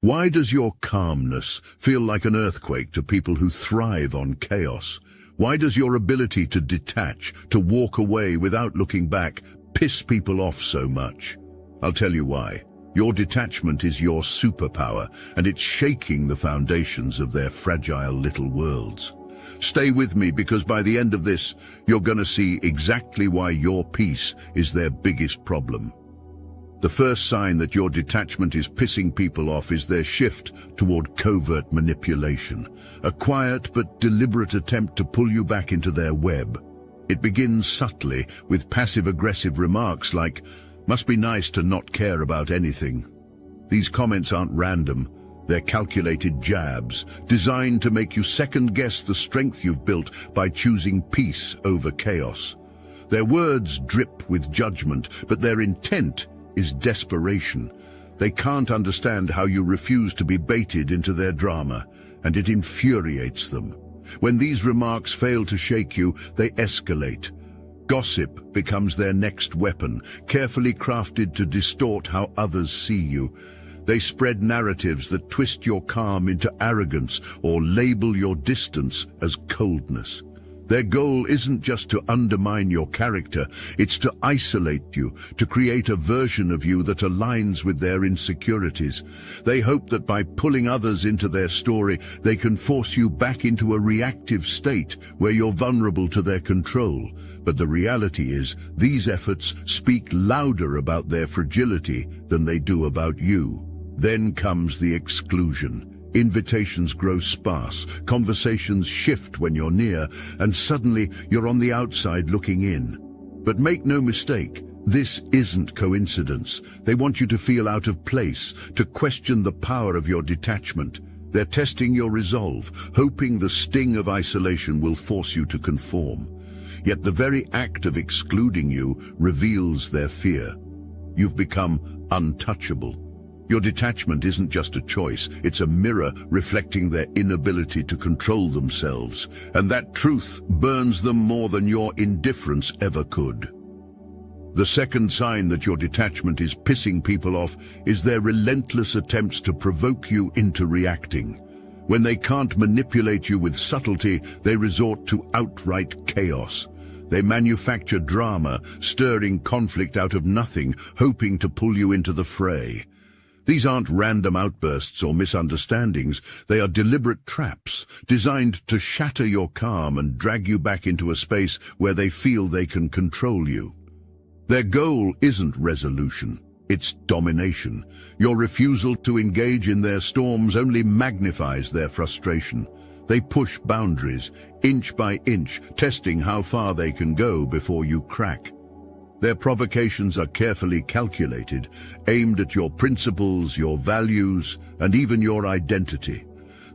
Why does your calmness feel like an earthquake to people who thrive on chaos? Why does your ability to detach, to walk away without looking back, piss people off so much? I'll tell you why. Your detachment is your superpower, and it's shaking the foundations of their fragile little worlds. Stay with me, because by the end of this, you're going to see exactly why your peace is their biggest problem. The first sign that your detachment is pissing people off is their shift toward covert manipulation, a quiet but deliberate attempt to pull you back into their web. It begins subtly with passive-aggressive remarks like, "Must be nice to not care about anything." These comments aren't random. They're calculated jabs, designed to make you second-guess the strength you've built by choosing peace over chaos. Their words drip with judgment, but their intent is desperation. They can't understand how you refuse to be baited into their drama, and it infuriates them. When these remarks fail to shake you, they escalate. Gossip becomes their next weapon, carefully crafted to distort how others see you. They spread narratives that twist your calm into arrogance or label your distance as coldness. Their goal isn't just to undermine your character, it's to isolate you, to create a version of you that aligns with their insecurities. They hope that by pulling others into their story, they can force you back into a reactive state where you're vulnerable to their control. But the reality is, these efforts speak louder about their fragility than they do about you. Then comes the exclusion. Invitations grow sparse, conversations shift when you're near, and suddenly you're on the outside looking in. But make no mistake, this isn't coincidence. They want you to feel out of place, to question the power of your detachment. They're testing your resolve, hoping the sting of isolation will force you to conform. Yet the very act of excluding you reveals their fear. You've become untouchable. Your detachment isn't just a choice, it's a mirror reflecting their inability to control themselves, and that truth burns them more than your indifference ever could. The second sign that your detachment is pissing people off is their relentless attempts to provoke you into reacting. When they can't manipulate you with subtlety, they resort to outright chaos. They manufacture drama, stirring conflict out of nothing, hoping to pull you into the fray. These aren't random outbursts or misunderstandings. They are deliberate traps, designed to shatter your calm and drag you back into a space where they feel they can control you. Their goal isn't resolution, it's domination. Your refusal to engage in their storms only magnifies their frustration. They push boundaries, inch by inch, testing how far they can go before you crack. Their provocations are carefully calculated, aimed at your principles, your values, and even your identity.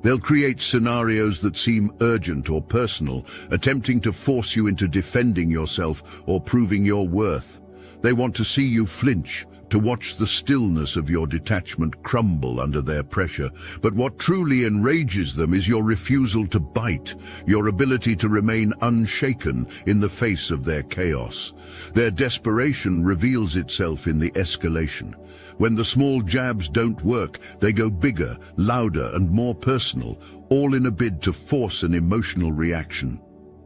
They'll create scenarios that seem urgent or personal, attempting to force you into defending yourself or proving your worth. They want to see you flinch, to watch the stillness of your detachment crumble under their pressure. But what truly enrages them is your refusal to bite, your ability to remain unshaken in the face of their chaos. Their desperation reveals itself in the escalation. When the small jabs don't work, they go bigger, louder, and more personal, all in a bid to force an emotional reaction.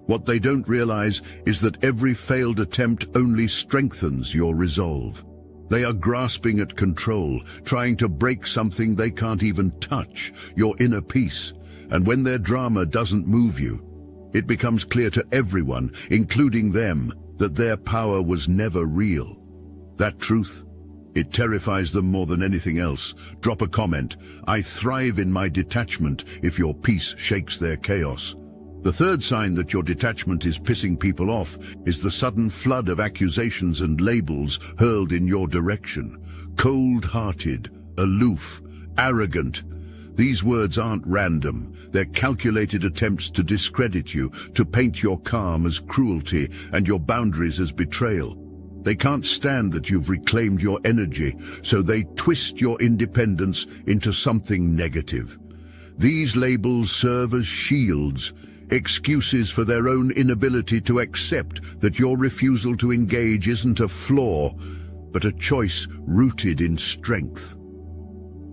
What they don't realize is that every failed attempt only strengthens your resolve. They are grasping at control, trying to break something they can't even touch, your inner peace. And when their drama doesn't move you, it becomes clear to everyone, including them, that their power was never real. That truth, it terrifies them more than anything else. Drop a comment, "I thrive in my detachment," if your peace shakes their chaos. The third sign that your detachment is pissing people off is the sudden flood of accusations and labels hurled in your direction. Cold-hearted, aloof, arrogant. These words aren't random. They're calculated attempts to discredit you, to paint your calm as cruelty and your boundaries as betrayal. They can't stand that you've reclaimed your energy, so they twist your independence into something negative. These labels serve as shields, excuses for their own inability to accept that your refusal to engage isn't a flaw, but a choice rooted in strength.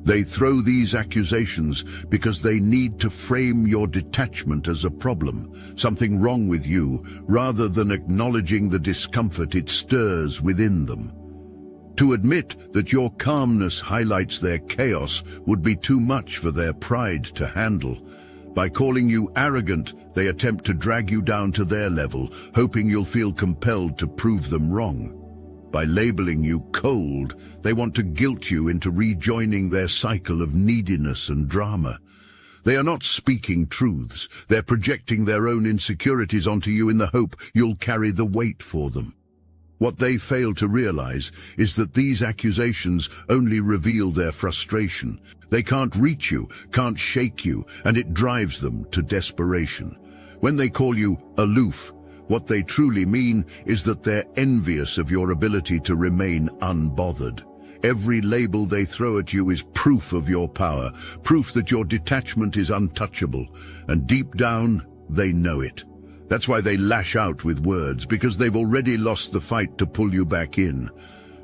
They throw these accusations because they need to frame your detachment as a problem, something wrong with you, rather than acknowledging the discomfort it stirs within them. To admit that your calmness highlights their chaos would be too much for their pride to handle. By calling you arrogant, they attempt to drag you down to their level, hoping you'll feel compelled to prove them wrong. By labeling you cold, they want to guilt you into rejoining their cycle of neediness and drama. They are not speaking truths, they're projecting their own insecurities onto you in the hope you'll carry the weight for them. What they fail to realize is that these accusations only reveal their frustration. They can't reach you, can't shake you, and it drives them to desperation. When they call you aloof, what they truly mean is that they're envious of your ability to remain unbothered. Every label they throw at you is proof of your power, proof that your detachment is untouchable, and deep down, they know it. That's why they lash out with words, because they've already lost the fight to pull you back in.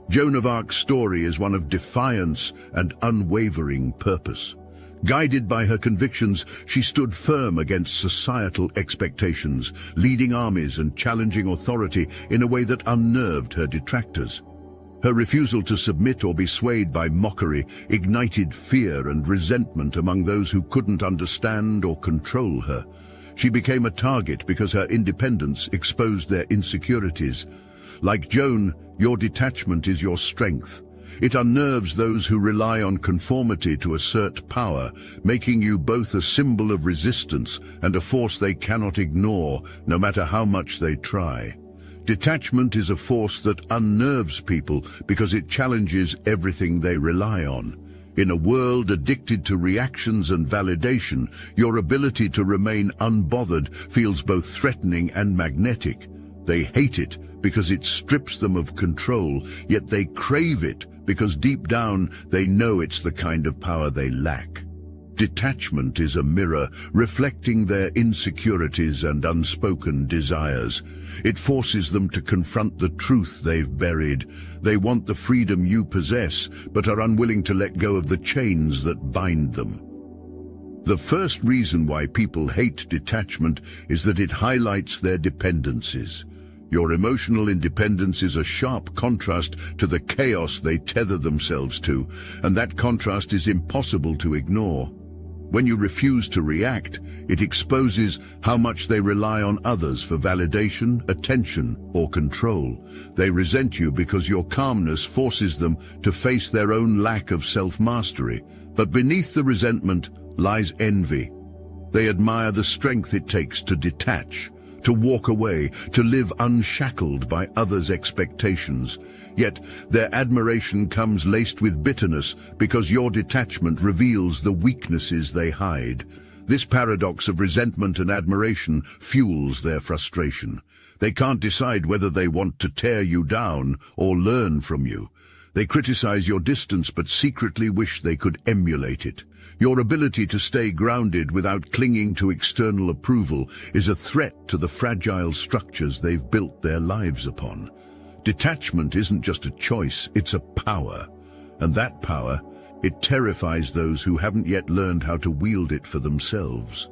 Joan of Arc's story is one of defiance and unwavering purpose. Guided by her convictions, she stood firm against societal expectations, leading armies and challenging authority in a way that unnerved her detractors. Her refusal to submit or be swayed by mockery ignited fear and resentment among those who couldn't understand or control her. She became a target because her independence exposed their insecurities. Like Joan, your detachment is your strength. It unnerves those who rely on conformity to assert power, making you both a symbol of resistance and a force they cannot ignore, no matter how much they try. Detachment is a force that unnerves people because it challenges everything they rely on. In a world addicted to reactions and validation, your ability to remain unbothered feels both threatening and magnetic. They hate it because it strips them of control, yet they crave it because deep down they know it's the kind of power they lack. Detachment is a mirror reflecting their insecurities and unspoken desires. It forces them to confront the truth they've buried. They want the freedom you possess, but are unwilling to let go of the chains that bind them. The first reason why people hate detachment is that it highlights their dependencies. Your emotional independence is a sharp contrast to the chaos they tether themselves to, and that contrast is impossible to ignore. When you refuse to react, it exposes how much they rely on others for validation, attention, or control. They resent you because your calmness forces them to face their own lack of self-mastery. But beneath the resentment lies envy. They admire the strength it takes to detach, to walk away, to live unshackled by others' expectations. Yet their admiration comes laced with bitterness because your detachment reveals the weaknesses they hide. This paradox of resentment and admiration fuels their frustration. They can't decide whether they want to tear you down or learn from you. They criticize your distance but secretly wish they could emulate it. Your ability to stay grounded without clinging to external approval is a threat to the fragile structures they've built their lives upon. Detachment isn't just a choice, it's a power. And that power, it terrifies those who haven't yet learned how to wield it for themselves.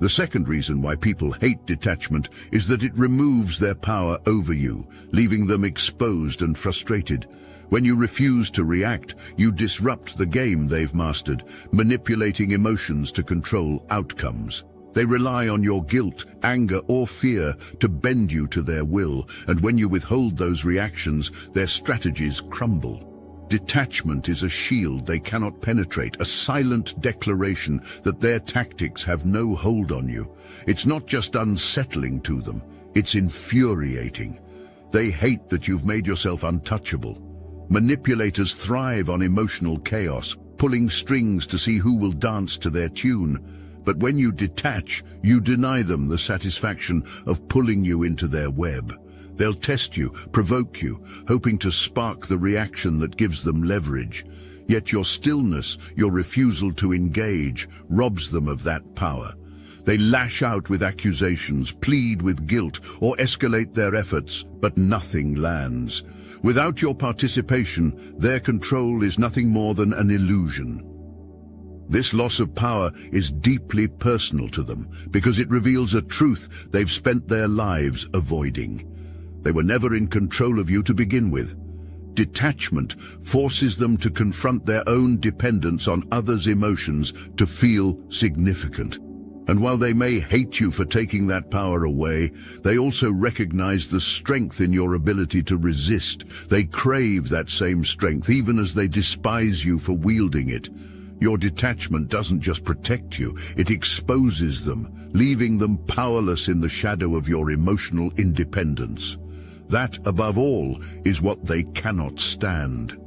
The second reason why people hate detachment is that it removes their power over you, leaving them exposed and frustrated. When you refuse to react, you disrupt the game they've mastered, manipulating emotions to control outcomes. They rely on your guilt, anger, or fear to bend you to their will, and when you withhold those reactions, their strategies crumble. Detachment is a shield they cannot penetrate, a silent declaration that their tactics have no hold on you. It's not just unsettling to them, it's infuriating. They hate that you've made yourself untouchable. Manipulators thrive on emotional chaos, pulling strings to see who will dance to their tune. But when you detach, you deny them the satisfaction of pulling you into their web. They'll test you, provoke you, hoping to spark the reaction that gives them leverage. Yet your stillness, your refusal to engage, robs them of that power. They lash out with accusations, plead with guilt, or escalate their efforts, but nothing lands. Without your participation, their control is nothing more than an illusion. This loss of power is deeply personal to them because it reveals a truth they've spent their lives avoiding. They were never in control of you to begin with. Detachment forces them to confront their own dependence on others' emotions to feel significant. And while they may hate you for taking that power away, they also recognize the strength in your ability to resist. They crave that same strength, even as they despise you for wielding it. Your detachment doesn't just protect you, it exposes them, leaving them powerless in the shadow of your emotional independence. That, above all, is what they cannot stand.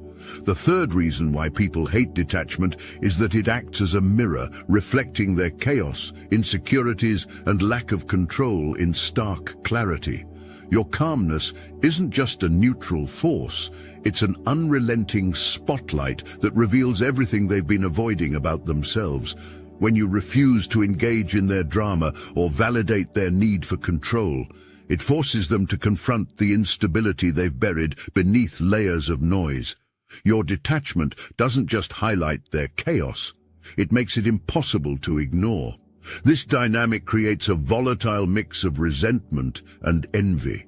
The third reason why people hate detachment is that it acts as a mirror, reflecting their chaos, insecurities, and lack of control in stark clarity. Your calmness isn't just a neutral force, it's an unrelenting spotlight that reveals everything they've been avoiding about themselves. When you refuse to engage in their drama or validate their need for control, it forces them to confront the instability they've buried beneath layers of noise. Your detachment doesn't just highlight their chaos, it makes it impossible to ignore. This dynamic creates a volatile mix of resentment and envy.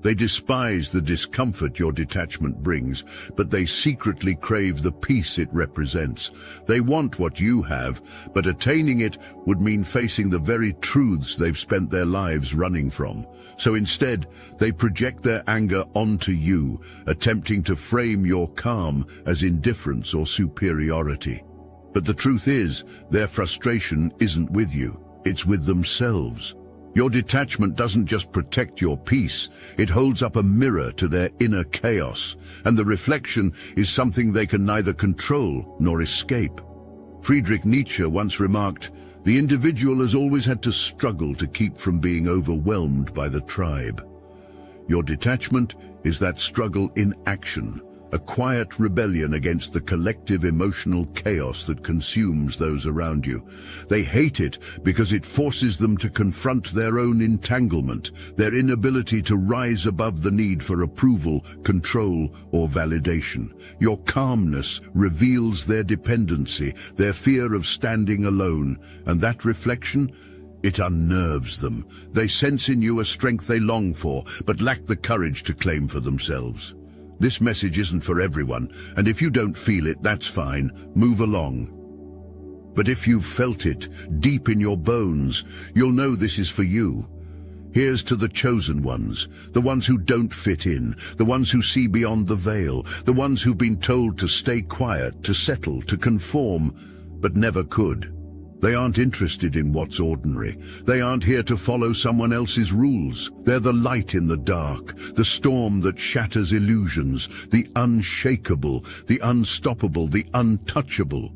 They despise the discomfort your detachment brings, but they secretly crave the peace it represents. They want what you have, but attaining it would mean facing the very truths they've spent their lives running from. So instead, they project their anger onto you, attempting to frame your calm as indifference or superiority. But the truth is, their frustration isn't with you, it's with themselves. Your detachment doesn't just protect your peace, it holds up a mirror to their inner chaos, and the reflection is something they can neither control nor escape. Friedrich Nietzsche once remarked, "The individual has always had to struggle to keep from being overwhelmed by the tribe." Your detachment is that struggle in action, a quiet rebellion against the collective emotional chaos that consumes those around you. They hate it because it forces them to confront their own entanglement, their inability to rise above the need for approval, control, or validation. Your calmness reveals their dependency, their fear of standing alone, and that reflection, it unnerves them. They sense in you a strength they long for, but lack the courage to claim for themselves. This message isn't for everyone, and if you don't feel it, that's fine. Move along. But if you've felt it deep in your bones, you'll know this is for you. Here's to the chosen ones, the ones who don't fit in, the ones who see beyond the veil, the ones who've been told to stay quiet, to settle, to conform, but never could. They aren't interested in what's ordinary. They aren't here to follow someone else's rules. They're the light in the dark, the storm that shatters illusions, the unshakable, the unstoppable, the untouchable.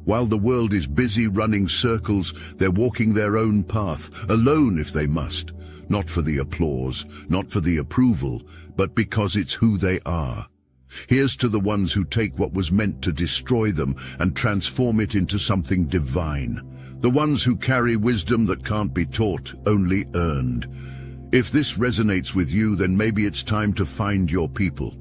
While the world is busy running circles, they're walking their own path, alone if they must. Not for the applause, not for the approval, but because it's who they are. Here's to the ones who take what was meant to destroy them and transform it into something divine. The ones who carry wisdom that can't be taught, only earned. If this resonates with you, then maybe it's time to find your people.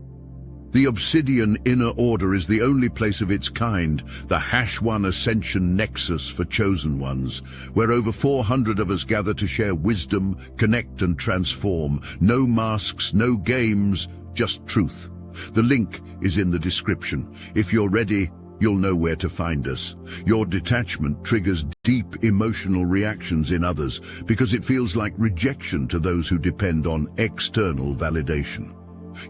The Obsidian Inner Order is the only place of its kind, the #1 Ascension Nexus for chosen ones, where over 400 of us gather to share wisdom, connect and transform. No masks, no games, just truth. The link is in the description. If you're ready, you'll know where to find us. Your detachment triggers deep emotional reactions in others because it feels like rejection to those who depend on external validation.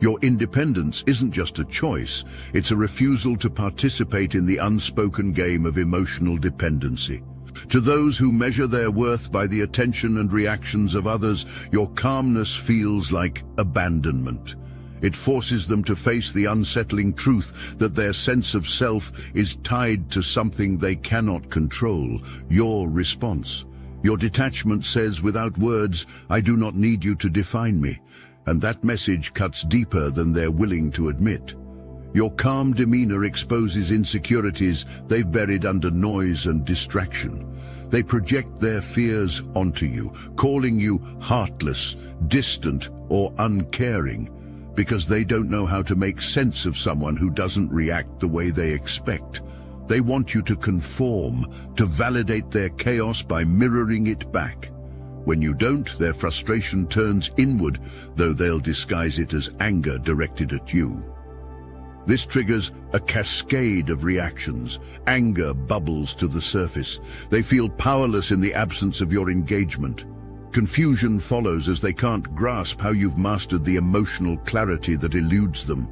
Your independence isn't just a choice, it's a refusal to participate in the unspoken game of emotional dependency. To those who measure their worth by the attention and reactions of others, your calmness feels like abandonment. It forces them to face the unsettling truth that their sense of self is tied to something they cannot control, your response. Your detachment says without words, "I do not need you to define me," and that message cuts deeper than they're willing to admit. Your calm demeanor exposes insecurities they've buried under noise and distraction. They project their fears onto you, calling you heartless, distant, or uncaring, because they don't know how to make sense of someone who doesn't react the way they expect. They want you to conform, to validate their chaos by mirroring it back. When you don't, their frustration turns inward, though they'll disguise it as anger directed at you. This triggers a cascade of reactions. Anger bubbles to the surface. They feel powerless in the absence of your engagement. Confusion follows as they can't grasp how you've mastered the emotional clarity that eludes them.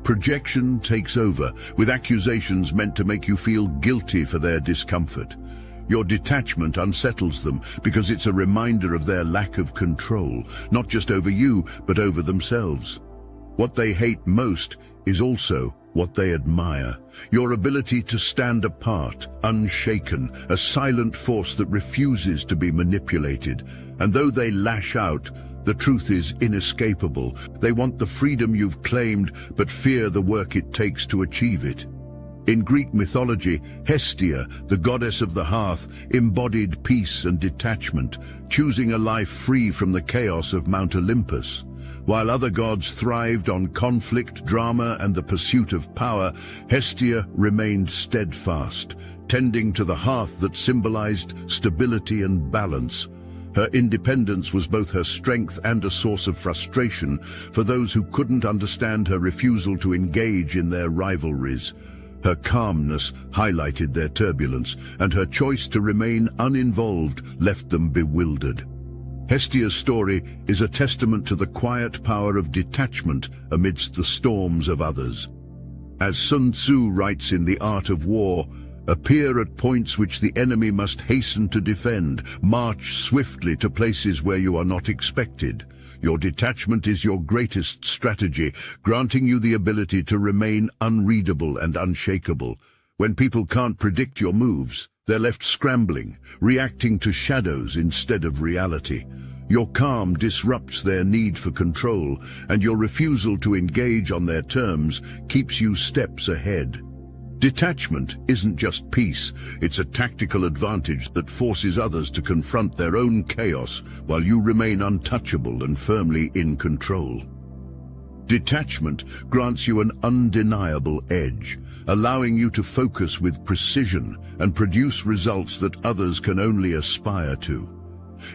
Projection takes over, with accusations meant to make you feel guilty for their discomfort. Your detachment unsettles them because it's a reminder of their lack of control, not just over you, but over themselves. What they hate most is also what they admire. Your ability to stand apart, unshaken, a silent force that refuses to be manipulated. And though they lash out, the truth is inescapable. They want the freedom you've claimed, but fear the work it takes to achieve it. In Greek mythology, Hestia, the goddess of the hearth, embodied peace and detachment, choosing a life free from the chaos of Mount Olympus. While other gods thrived on conflict, drama, and the pursuit of power, Hestia remained steadfast, tending to the hearth that symbolized stability and balance. Her independence was both her strength and a source of frustration for those who couldn't understand her refusal to engage in their rivalries. Her calmness highlighted their turbulence, and her choice to remain uninvolved left them bewildered. Hestia's story is a testament to the quiet power of detachment amidst the storms of others. As Sun Tzu writes in The Art of War, appear at points which the enemy must hasten to defend. March swiftly to places where you are not expected. Your detachment is your greatest strategy, granting you the ability to remain unreadable and unshakable. When people can't predict your moves, they're left scrambling, reacting to shadows instead of reality. Your calm disrupts their need for control, and your refusal to engage on their terms keeps you steps ahead. Detachment isn't just peace, it's a tactical advantage that forces others to confront their own chaos while you remain untouchable and firmly in control. Detachment grants you an undeniable edge, allowing you to focus with precision and produce results that others can only aspire to.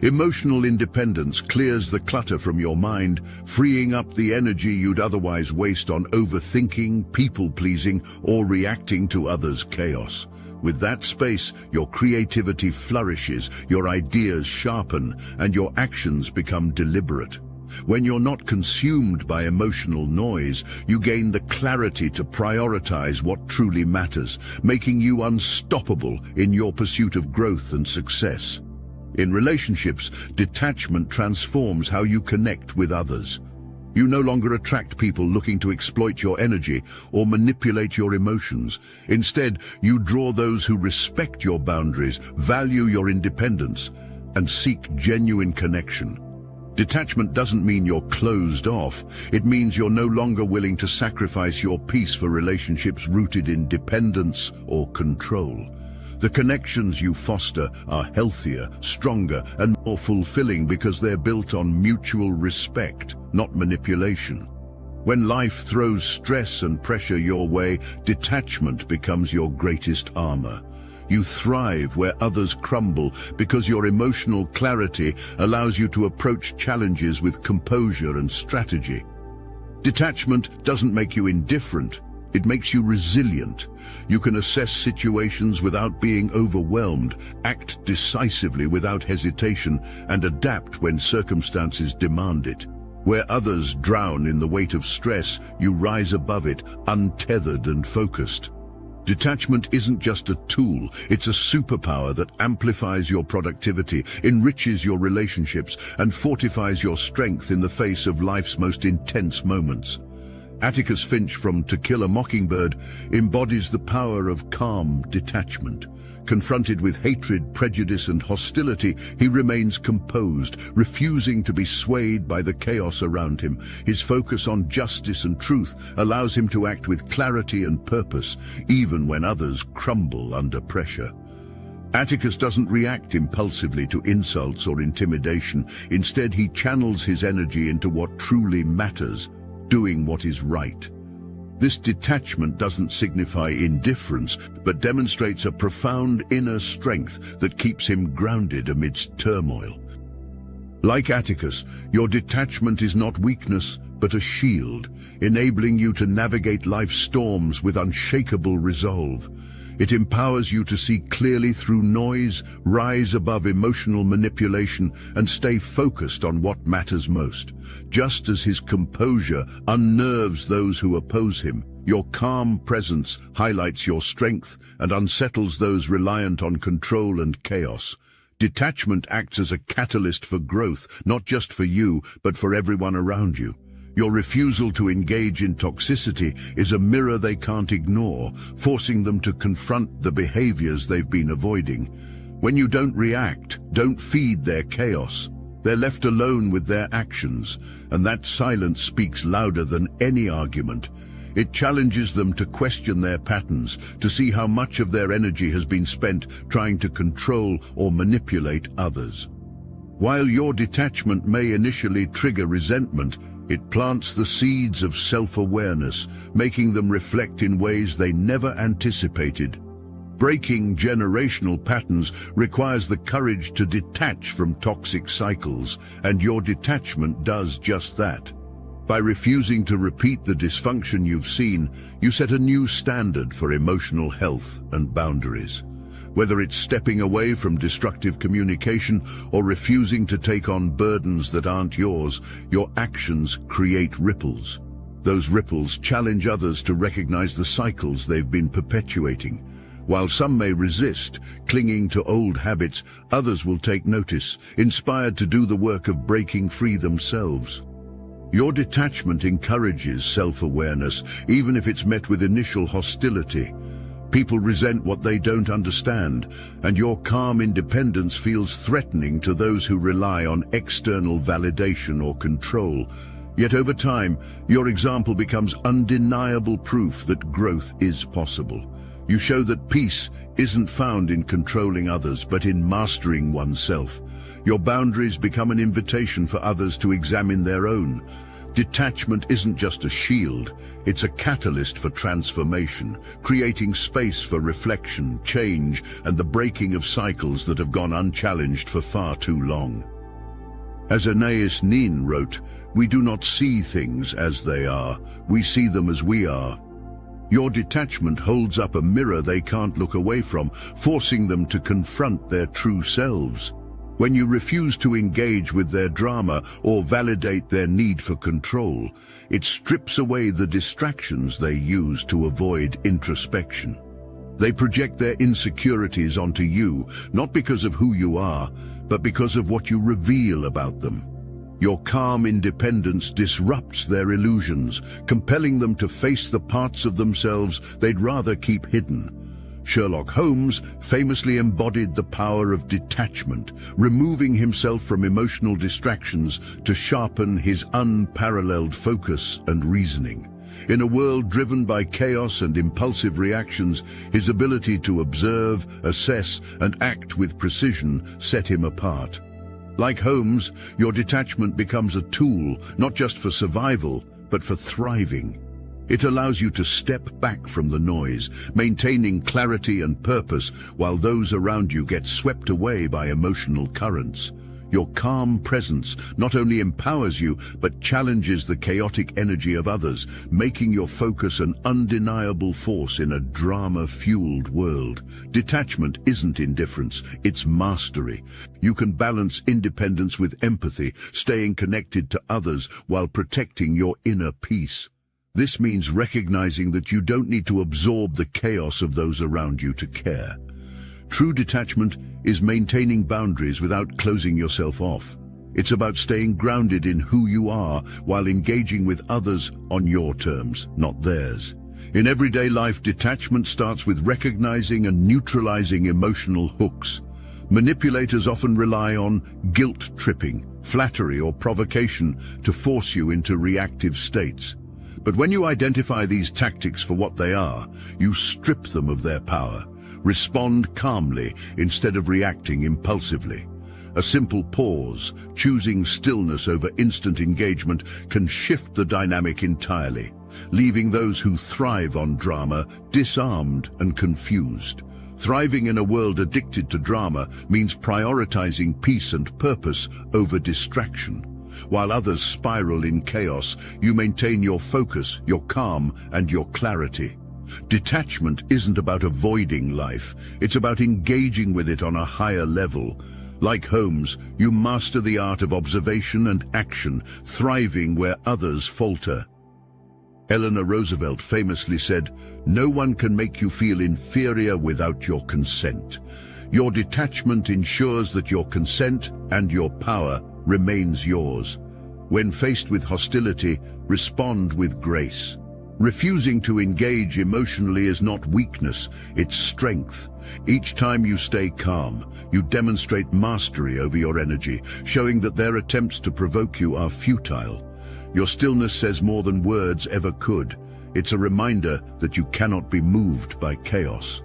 Emotional independence clears the clutter from your mind, freeing up the energy you'd otherwise waste on overthinking, people-pleasing, or reacting to others' chaos. With that space, your creativity flourishes, your ideas sharpen, and your actions become deliberate. When you're not consumed by emotional noise, you gain the clarity to prioritize what truly matters, making you unstoppable in your pursuit of growth and success. In relationships, detachment transforms how you connect with others. You no longer attract people looking to exploit your energy or manipulate your emotions. Instead, you draw those who respect your boundaries, value your independence, and seek genuine connection. Detachment doesn't mean you're closed off. It means you're no longer willing to sacrifice your peace for relationships rooted in dependence or control. The connections you foster are healthier, stronger, and more fulfilling because they're built on mutual respect, not manipulation. When life throws stress and pressure your way, detachment becomes your greatest armor. You thrive where others crumble because your emotional clarity allows you to approach challenges with composure and strategy. Detachment doesn't make you indifferent. It makes you resilient. You can assess situations without being overwhelmed, act decisively without hesitation, and adapt when circumstances demand it. Where others drown in the weight of stress, you rise above it, untethered and focused. Detachment isn't just a tool, it's a superpower that amplifies your productivity, enriches your relationships, and fortifies your strength in the face of life's most intense moments. Atticus Finch from To Kill a Mockingbird embodies the power of calm detachment. Confronted with hatred, prejudice, and hostility, he remains composed, refusing to be swayed by the chaos around him. His focus on justice and truth allows him to act with clarity and purpose, even when others crumble under pressure. Atticus doesn't react impulsively to insults or intimidation. Instead, he channels his energy into what truly matters, doing what is right. This detachment doesn't signify indifference, but demonstrates a profound inner strength that keeps him grounded amidst turmoil. Like Atticus, your detachment is not weakness, but a shield, enabling you to navigate life's storms with unshakable resolve. It empowers you to see clearly through noise, rise above emotional manipulation, and stay focused on what matters most. Just as his composure unnerves those who oppose him, your calm presence highlights your strength and unsettles those reliant on control and chaos. Detachment acts as a catalyst for growth, not just for you, but for everyone around you. Your refusal to engage in toxicity is a mirror they can't ignore, forcing them to confront the behaviors they've been avoiding. When you don't react, don't feed their chaos, they're left alone with their actions, and that silence speaks louder than any argument. It challenges them to question their patterns, to see how much of their energy has been spent trying to control or manipulate others. While your detachment may initially trigger resentment, it plants the seeds of self-awareness, making them reflect in ways they never anticipated. Breaking generational patterns requires the courage to detach from toxic cycles, and your detachment does just that. By refusing to repeat the dysfunction you've seen, you set a new standard for emotional health and boundaries. Whether it's stepping away from destructive communication or refusing to take on burdens that aren't yours, your actions create ripples. Those ripples challenge others to recognize the cycles they've been perpetuating. While some may resist, clinging to old habits, others will take notice, inspired to do the work of breaking free themselves. Your detachment encourages self-awareness, even if it's met with initial hostility. People resent what they don't understand, and your calm independence feels threatening to those who rely on external validation or control. Yet over time, your example becomes undeniable proof that growth is possible. You show that peace isn't found in controlling others, but in mastering oneself. Your boundaries become an invitation for others to examine their own. Detachment isn't just a shield, it's a catalyst for transformation, creating space for reflection, change, and the breaking of cycles that have gone unchallenged for far too long. As Anais Nin wrote, "We do not see things as they are, we see them as we are." Your detachment holds up a mirror they can't look away from, forcing them to confront their true selves. When you refuse to engage with their drama or validate their need for control, it strips away the distractions they use to avoid introspection. They project their insecurities onto you, not because of who you are, but because of what you reveal about them. Your calm independence disrupts their illusions, compelling them to face the parts of themselves they'd rather keep hidden. Sherlock Holmes famously embodied the power of detachment, removing himself from emotional distractions to sharpen his unparalleled focus and reasoning. In a world driven by chaos and impulsive reactions, his ability to observe, assess, and act with precision set him apart. Like Holmes, your detachment becomes a tool, not just for survival, but for thriving. It allows you to step back from the noise, maintaining clarity and purpose while those around you get swept away by emotional currents. Your calm presence not only empowers you, but challenges the chaotic energy of others, making your focus an undeniable force in a drama-fueled world. Detachment isn't indifference, it's mastery. You can balance independence with empathy, staying connected to others while protecting your inner peace. This means recognizing that you don't need to absorb the chaos of those around you to care. True detachment is maintaining boundaries without closing yourself off. It's about staying grounded in who you are while engaging with others on your terms, not theirs. In everyday life, detachment starts with recognizing and neutralizing emotional hooks. Manipulators often rely on guilt tripping, flattery, or provocation to force you into reactive states. But when you identify these tactics for what they are, you strip them of their power. Respond calmly instead of reacting impulsively. A simple pause, choosing stillness over instant engagement, can shift the dynamic entirely. leaving those who thrive on drama disarmed and confused. Thriving in a world addicted to drama means prioritizing peace and purpose over distraction. While others spiral in chaos, you maintain your focus, your calm, and your clarity. Detachment isn't about avoiding life, it's about engaging with it on a higher level. Like Holmes, you master the art of observation and action, thriving where others falter. Eleanor Roosevelt famously said, "No one can make you feel inferior without your consent." Your detachment ensures that your consent and your power remains yours. When faced with hostility, respond with grace. Refusing to engage emotionally is not weakness, it's strength. Each time you stay calm, you demonstrate mastery over your energy, showing that their attempts to provoke you are futile. Your stillness says more than words ever could. It's a reminder that you cannot be moved by chaos.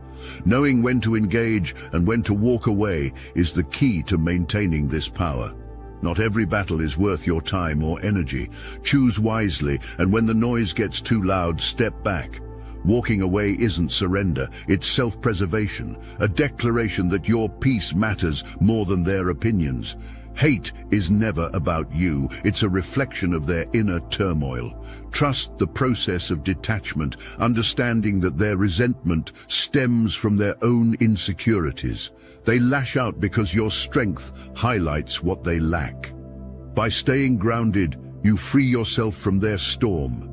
Knowing when to engage and when to walk away is the key to maintaining this power. Not every battle is worth your time or energy. Choose wisely, and when the noise gets too loud, step back. Walking away isn't surrender, it's self-preservation, a declaration that your peace matters more than their opinions. Hate is never about you, it's a reflection of their inner turmoil. Trust the process of detachment, understanding that their resentment stems from their own insecurities. They lash out because your strength highlights what they lack. By staying grounded, you free yourself from their storm.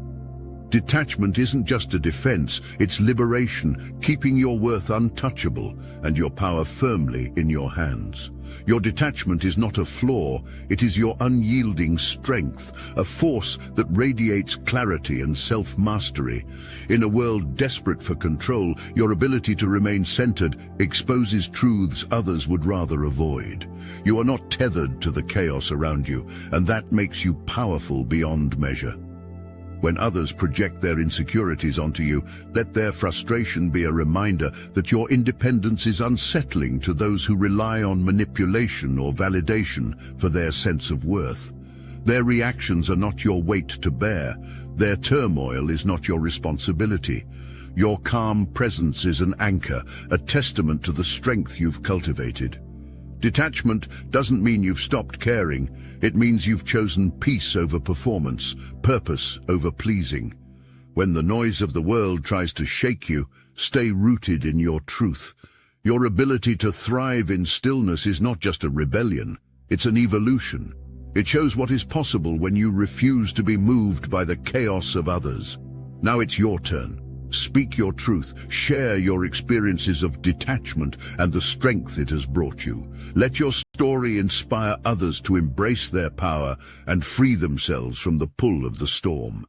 Detachment isn't just a defense, it's liberation, keeping your worth untouchable and your power firmly in your hands. Your detachment is not a flaw, it is your unyielding strength, a force that radiates clarity and self-mastery. In a world desperate for control, your ability to remain centered exposes truths others would rather avoid. You are not tethered to the chaos around you, and that makes you powerful beyond measure. When others project their insecurities onto you, let their frustration be a reminder that your independence is unsettling to those who rely on manipulation or validation for their sense of worth. Their reactions are not your weight to bear. Their turmoil is not your responsibility. Your calm presence is an anchor, a testament to the strength you've cultivated. Detachment doesn't mean you've stopped caring. It means you've chosen peace over performance, purpose over pleasing. When the noise of the world tries to shake you, stay rooted in your truth. Your ability to thrive in stillness is not just a rebellion, it's an evolution. It shows what is possible when you refuse to be moved by the chaos of others. Now it's your turn. Speak your truth, share your experiences of detachment and the strength it has brought you. Let your story inspire others to embrace their power and free themselves from the pull of the storm.